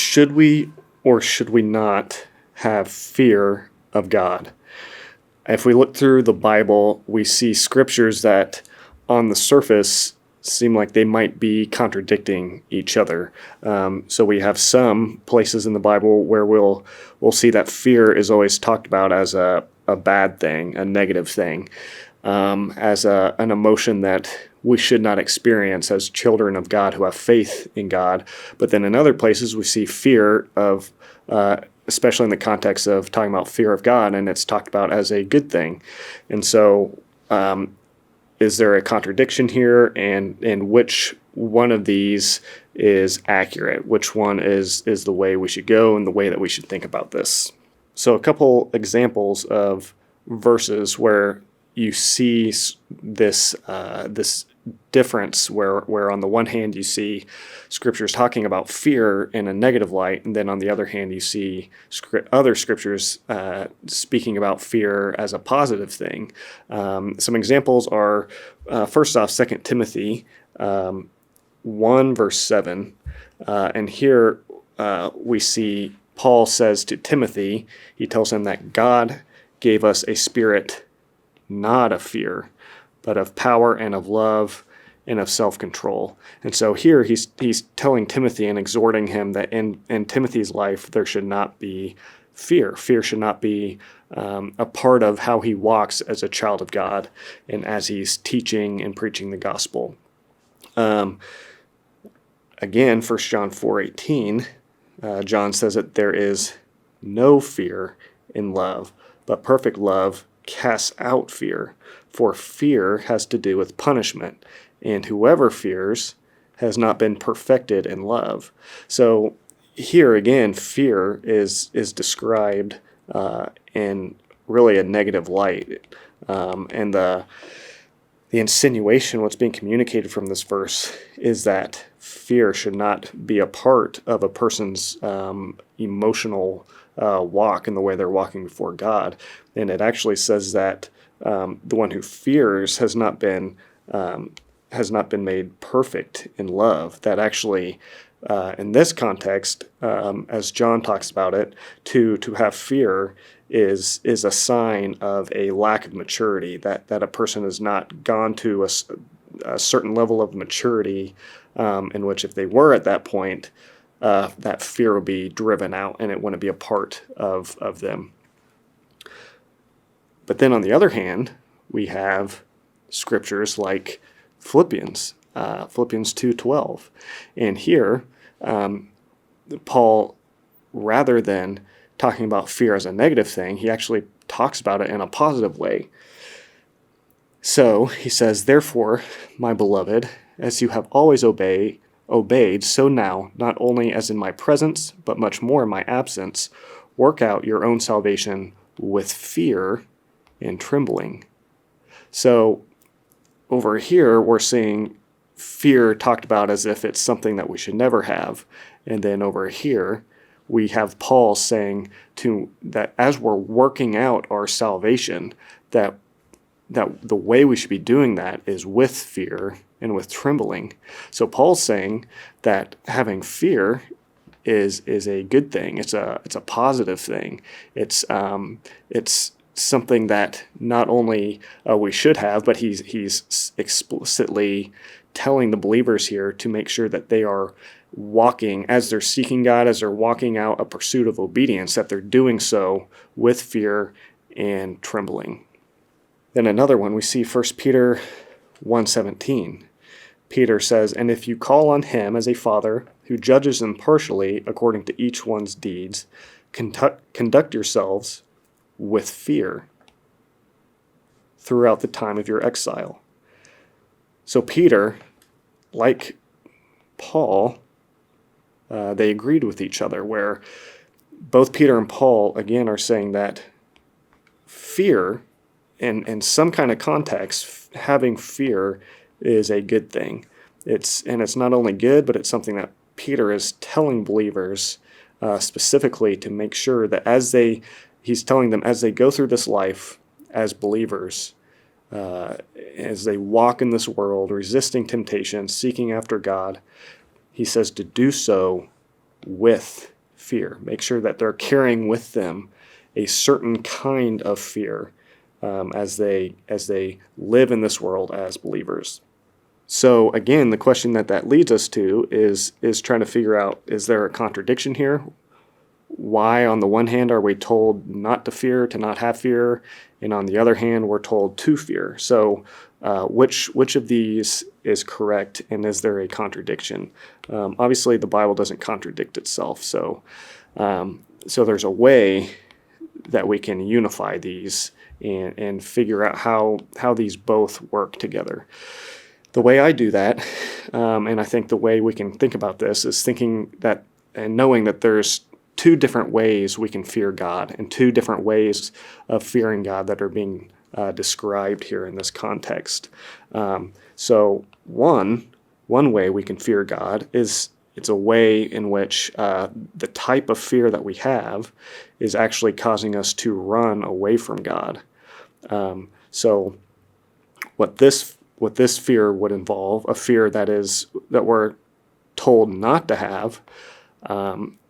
should we or should we not have fear of God? If we look through the Bible, we see scriptures that on the surface seem like they might be contradicting each other. So we have some places in the Bible where we'll see that fear is always talked about as a bad thing, a negative thing, as an emotion that we should not experience as children of God who have faith in God. But then in other places we see fear of, especially in the context of talking about fear of God, and it's talked about as a good thing. And so is there a contradiction here, and which one of these is accurate? Which one is the way we should go and the way that we should think about this? So a couple examples of verses where you see this difference where on the one hand you see scriptures talking about fear in a negative light, and then on the other hand you see other scriptures speaking about fear as a positive thing. Some examples are first off 2 Timothy 1 verse 7, and here we see Paul says to Timothy, he tells him that God gave us a spirit not of fear, but of power and of love and of self-control. And so here he's telling Timothy and exhorting him that in Timothy's life there should not be fear. Fear should not be a part of how he walks as a child of God and as he's teaching and preaching the gospel. Again, 1 John 4:18, John says that there is no fear in love, but perfect love casts out fear, for fear has to do with punishment, and whoever fears has not been perfected in love. So here again, fear is described in really a negative light, and the insinuation, what's being communicated from this verse, is that fear should not be a part of a person's emotional walk and the way they're walking before God. And it actually says that the one who fears has not been made perfect in love. That actually, in this context, as John talks about it, to have fear is a sign of a lack of maturity, that a person has not gone to a certain level of maturity, in which if they were at that point, that fear would be driven out and it wouldn't be a part of them. But then on the other hand, we have scriptures like Philippians 2:12. And here, Paul, rather than talking about fear as a negative thing, he actually talks about it in a positive way. So he says, "Therefore, my beloved, as you have always obeyed, so now, not only as in my presence, but much more in my absence, work out your own salvation with fear and trembling." So over here, we're seeing fear talked about as if it's something that we should never have. And then over here, we have Paul saying that as we're working out our salvation, that the way we should be doing that is with fear and with trembling. So Paul's saying that having fear is a good thing. It's a positive thing. It's something that not only we should have, but he's explicitly telling the believers here to make sure that they are walking, as they're seeking God, as they're walking out a pursuit of obedience, that they're doing so with fear and trembling. Then another one, we see 1 Peter 1:17. Peter says, "And if you call on him as a father who judges impartially according to each one's deeds, conduct yourselves with fear throughout the time of your exile." So Peter, like Paul, they agreed with each other, where both Peter and Paul, again, are saying that fear, in some kind of context, having fear is a good thing. It's not only good, but it's something that Peter is telling believers specifically to make sure that he's telling them as they go through this life as believers, as they walk in this world, resisting temptation, seeking after God, he says to do so with fear. Make sure that they're carrying with them a certain kind of fear as they live in this world as believers. So again, the question that leads us to is trying to figure out, is there a contradiction here? Why, on the one hand, are we told not to fear, to not have fear, and on the other hand, we're told to fear? So which of these is correct, and is there a contradiction? Obviously, the Bible doesn't contradict itself, so there's a way that we can unify these and figure out how these both work together. The way I do that, and I think the way we can think about this, is thinking that and knowing that there's two different ways we can fear God, and two different ways of fearing God that are being described here in this context. So one way we can fear God is it's a way in which the type of fear that we have is actually causing us to run away from God. So what this fear would involve, a fear that we're told not to have,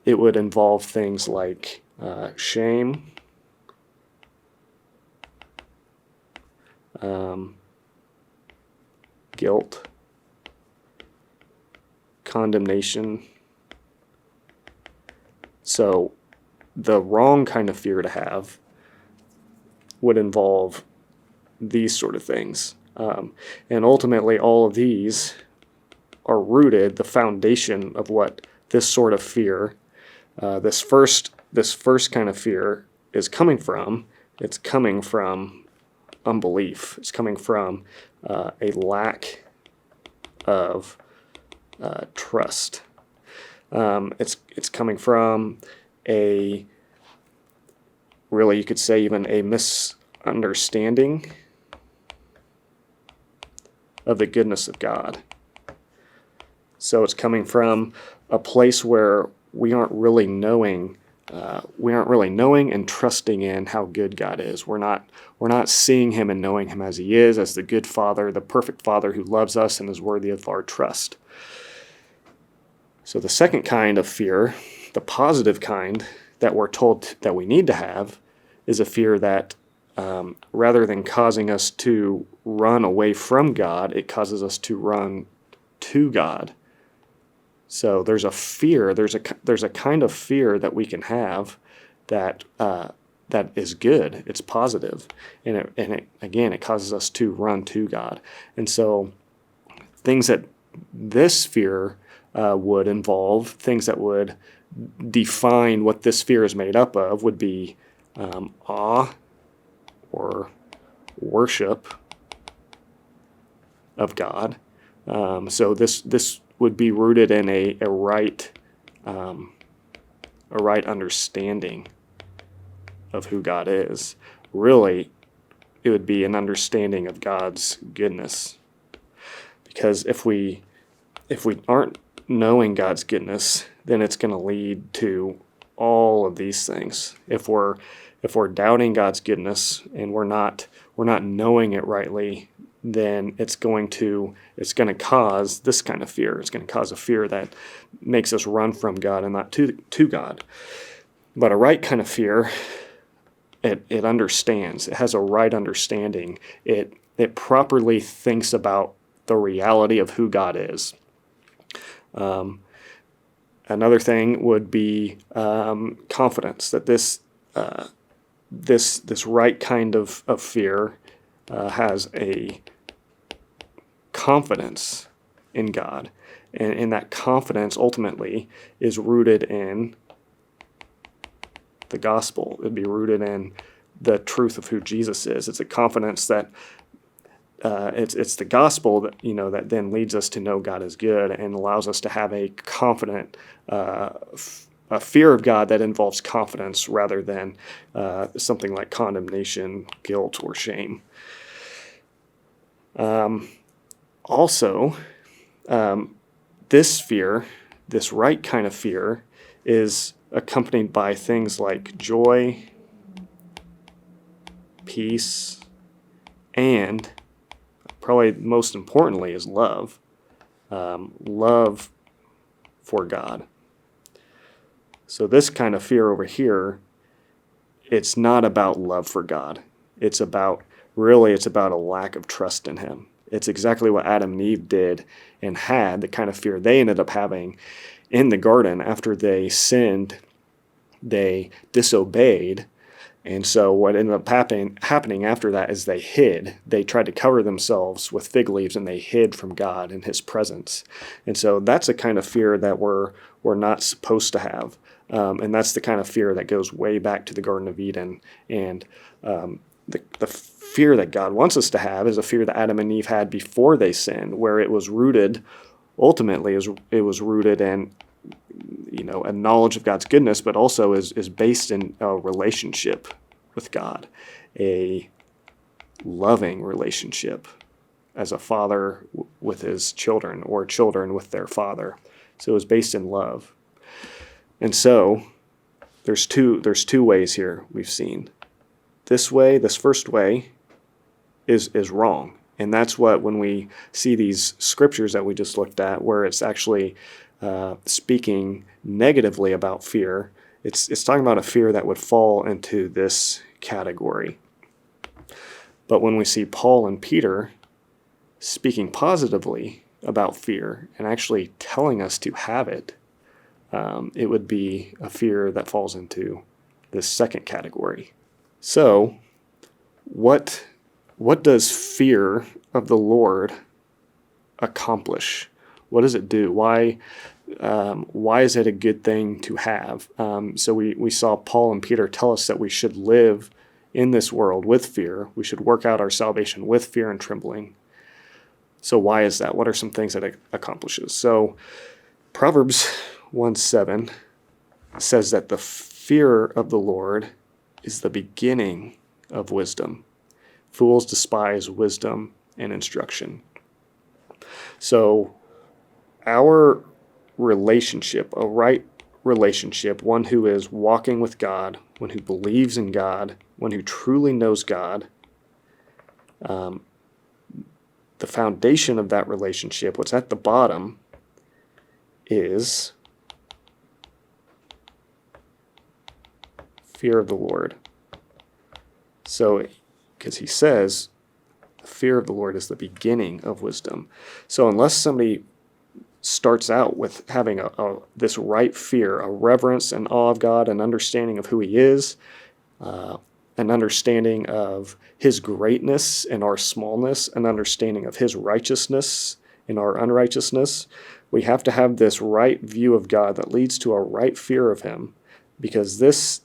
it would involve things like shame, guilt, condemnation. So the wrong kind of fear to have would involve these sort of things. And ultimately, all of these are rooted, the foundation of what this sort of fear, this first kind of fear is coming from. It's coming from unbelief. It's coming from a lack of trust. It's coming from really, you could say, even a misunderstanding of the goodness of God. So it's coming from a place where we aren't really knowing and trusting in how good God is. We're not seeing Him and knowing Him as He is, as the good Father, the perfect Father who loves us and is worthy of our trust. So the second kind of fear, the positive kind that we're told that we need to have, is a fear that rather than causing us to run away from God, it causes us to run to God. So there's a fear, there's a kind of fear that we can have that is good, it's positive, and it causes us to run to God. And so things that this fear would involve, things that would define what this fear is made up of, would be awe or worship of God. So this would be rooted in a right understanding of who God is. Really, it would be an understanding of God's goodness. Because if we aren't knowing God's goodness, then it's going to lead to all of these things. If we're doubting God's goodness and we're not knowing it rightly, then it's going to cause this kind of fear. It's going to cause a fear that makes us run from God and not to God. But a right kind of fear, it understands. It has a right understanding. It properly thinks about the reality of who God is. Another thing would be confidence, that this right kind of fear has a confidence in God. And that confidence ultimately is rooted in the gospel. It'd be rooted in the truth of who Jesus is. It's a confidence that it's the gospel that that then leads us to know God is good and allows us to have a confident a fear of God that involves confidence rather than something like condemnation, guilt, or shame. Also, this fear, this right kind of fear, is accompanied by things like joy, peace, and probably most importantly is love. Love for God. So this kind of fear over here, it's not about love for God. It's about a lack of trust in him. It's exactly what Adam and Eve did and had, the kind of fear they ended up having in the garden after they sinned. They disobeyed. And so what ended up happening after that is they hid. They tried to cover themselves with fig leaves, and they hid from God and his presence. And so that's a kind of fear that we're not supposed to have. And that's the kind of fear that goes way back to the Garden of Eden. And the fear that God wants us to have is a fear that Adam and Eve had before they sinned, where it was rooted, ultimately, it was rooted in a knowledge of God's goodness, but also is based in a relationship with God, a loving relationship as a father with his children or children with their father. So it was based in love. And so there's two ways here we've seen. This way, this first way, is wrong. And that's what, when we see these scriptures that we just looked at, where it's actually speaking negatively about fear, it's talking about a fear that would fall into this category. But when we see Paul and Peter speaking positively about fear and actually telling us to have it, it would be a fear that falls into this second category. So, what does fear of the Lord accomplish? What does it do? Why is it a good thing to have? So we saw Paul and Peter tell us that we should live in this world with fear. We should work out our salvation with fear and trembling. So why is that? What are some things that it accomplishes? So Proverbs 1:7 says that the fear of the Lord is the beginning of wisdom. Fools despise wisdom and instruction. So our relationship, a right relationship, one who is walking with God, one who believes in God, one who truly knows God, the foundation of that relationship, what's at the bottom, is fear of the Lord. So, because he says, the fear of the Lord is the beginning of wisdom. So unless somebody starts out with having this right fear, a reverence and awe of God, an understanding of who he is, an understanding of his greatness and our smallness, an understanding of his righteousness and our unrighteousness, we have to have this right view of God that leads to a right fear of him, because this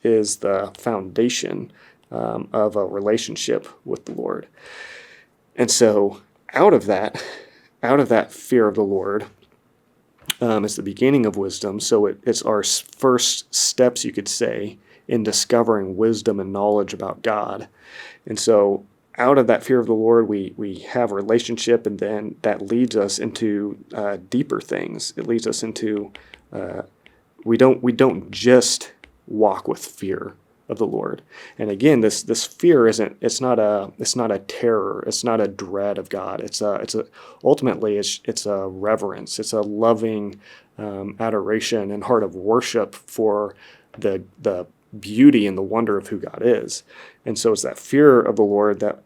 is the foundation of a relationship with the Lord. And so out of that fear of the Lord is the beginning of wisdom. So it's our first steps, you could say, in discovering wisdom and knowledge about God. And so out of that fear of the Lord, we have a relationship, and then that leads us into deeper things. It leads us into we don't just walk with fear of the Lord. And again, this fear it's not a terror, it's not a dread of God. Ultimately it's a reverence, it's a loving adoration and heart of worship for the beauty and the wonder of who God is. And so it's that fear of the Lord that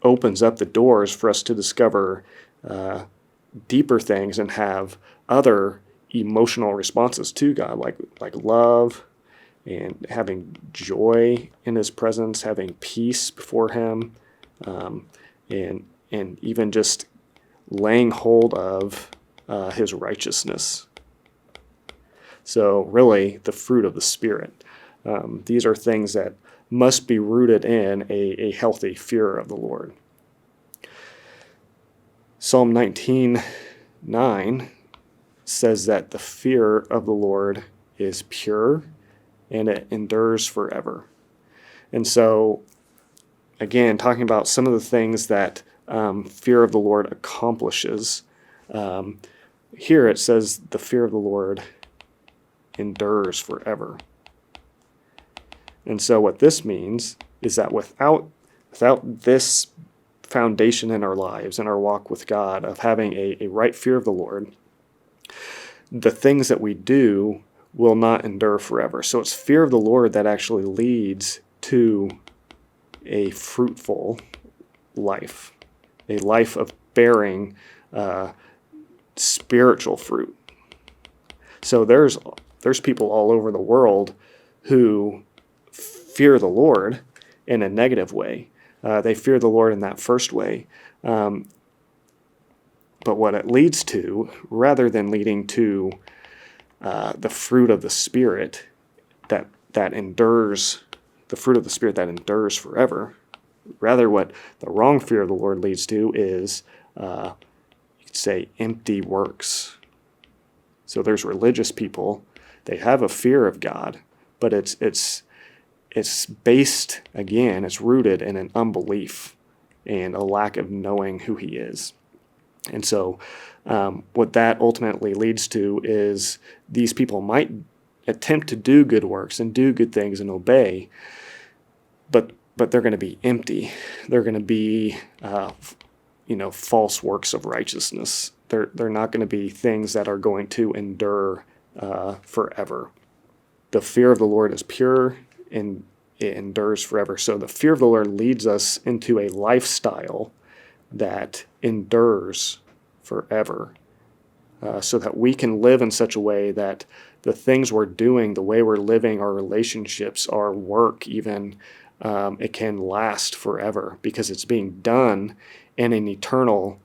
opens up the doors for us to discover deeper things and have other emotional responses to God, like love, and having joy in his presence, having peace before him, and even just laying hold of his righteousness. So really, the fruit of the Spirit. These are things that must be rooted in a healthy fear of the Lord. Psalm 19:9 says that the fear of the Lord is pure and it endures forever. And so, again, talking about some of the things that fear of the Lord accomplishes, here it says the fear of the Lord endures forever. And so what this means is that without this foundation in our lives and our walk with God of having a right fear of the Lord, the things that we do will not endure forever. So it's fear of the Lord that actually leads to a fruitful life, a life of bearing spiritual fruit. So there's people all over the world who fear the Lord in a negative way. They fear the Lord in that first way. But what it leads to, rather than leading to the fruit of the Spirit that endures, the fruit of the Spirit that endures forever, rather what the wrong fear of the Lord leads to is, you could say, empty works. So there's religious people, they have a fear of God, but it's based, again, it's rooted in an unbelief and a lack of knowing who He is. And so what that ultimately leads to is these people might attempt to do good works and do good things and obey, but they're going to be empty. They're going to be, false works of righteousness. They're not going to be things that are going to endure forever. The fear of the Lord is pure and it endures forever. So the fear of the Lord leads us into a lifestyle that endures forever, so that we can live in such a way that the things we're doing, the way we're living, our relationships, our work even, it can last forever because it's being done in an eternal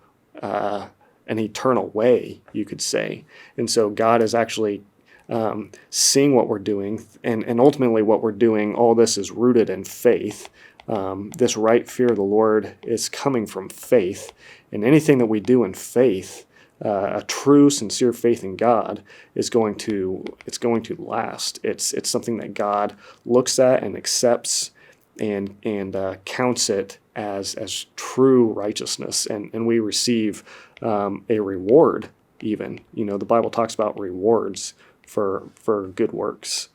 way, you could say. And so God is actually seeing what we're doing, and ultimately what we're doing, all this is rooted in faith. This right fear of the Lord is coming from faith, and anything that we do in faith, a true, sincere faith in God, is going to last. It's something that God looks at and accepts and counts it as true righteousness, and we receive a reward. Even, the Bible talks about rewards for good works.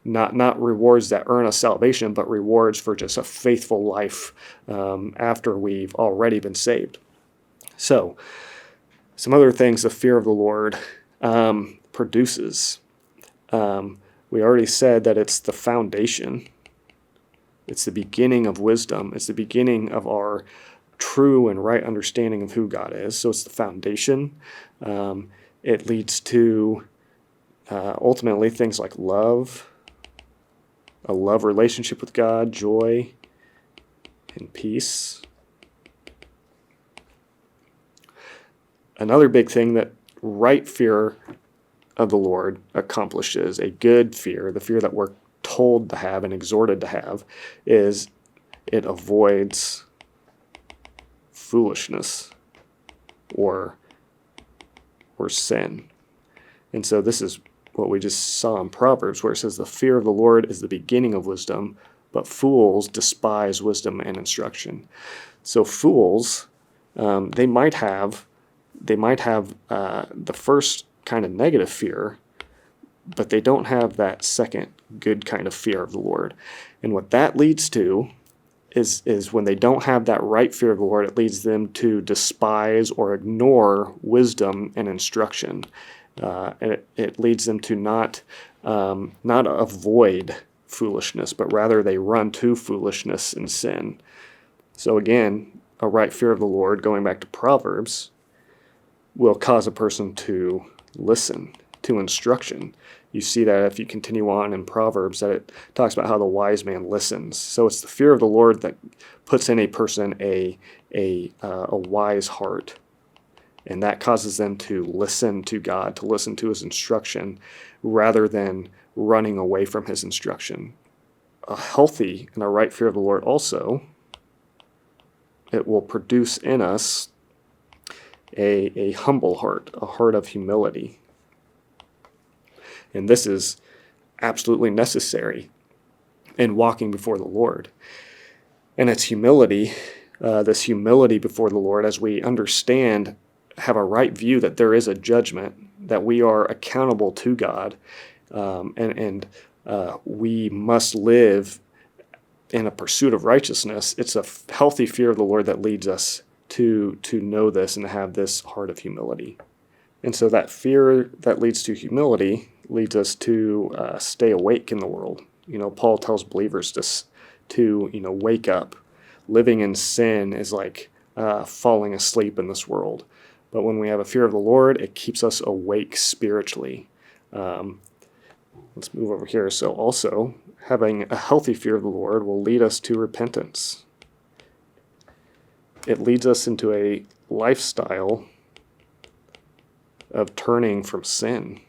Not rewards that earn us salvation, but rewards for just a faithful life after we've already been saved. So, some other things the fear of the Lord produces. We already said that it's the foundation. It's the beginning of wisdom. It's the beginning of our true and right understanding of who God is. So it's the foundation. It leads to ultimately things like love, a love relationship with God, joy, and peace. Another big thing that right fear of the Lord accomplishes, a good fear, the fear that we're told to have and exhorted to have, is it avoids foolishness or sin. And so this is what we just saw in Proverbs, where it says the fear of the Lord is the beginning of wisdom, but fools despise wisdom and instruction. So fools, they might have the first kind of negative fear, but they don't have that second good kind of fear of the Lord. And what that leads to is when they don't have that right fear of the Lord, it leads them to despise or ignore wisdom and instruction. And it leads them to not avoid foolishness, but rather they run to foolishness and sin. So again, a right fear of the Lord, going back to Proverbs, will cause a person to listen to instruction. You see that if you continue on in Proverbs, that it talks about how the wise man listens. So it's the fear of the Lord that puts in a person a wise heart. And that causes them to listen to God, to listen to His instruction, rather than running away from His instruction. A healthy and a right fear of the Lord also, it will produce in us a humble heart, a heart of humility. And this is absolutely necessary in walking before the Lord. And it's humility, this humility before the Lord, as we understand, have a right view that there is a judgment, that we are accountable to God, and we must live in a pursuit of righteousness. It's a healthy fear of the Lord that leads us to know this and to have this heart of humility. And so that fear that leads to humility leads us to stay awake in the world. Paul tells believers to wake up. Living in sin is like falling asleep in this world. But when we have a fear of the Lord, it keeps us awake spiritually. Let's move over here. So also, having a healthy fear of the Lord will lead us to repentance. It leads us into a lifestyle of turning from sin.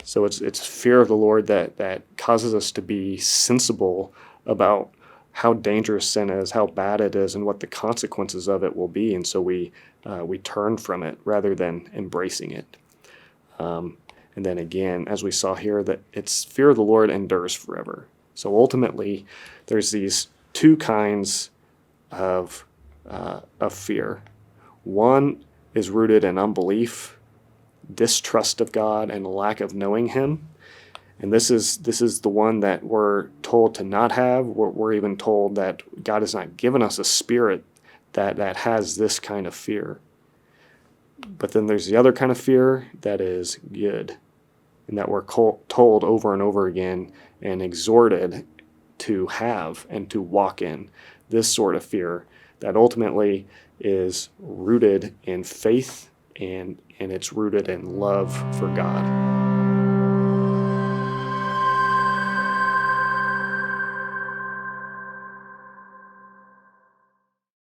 So it's fear of the Lord that causes us to be sensible about how dangerous sin is, how bad it is, and what the consequences of it will be. And so we turn from it rather than embracing it. And then again, as we saw here, that it's fear of the Lord endures forever. So ultimately, there's these two kinds of fear. One is rooted in unbelief, distrust of God, and lack of knowing Him. And this is the one that we're told to not have. We're even told that God has not given us a spirit that has this kind of fear. But then there's the other kind of fear that is good, and that we're told over and over again and exhorted to have and to walk in. This sort of fear that ultimately is rooted in faith and it's rooted in love for God.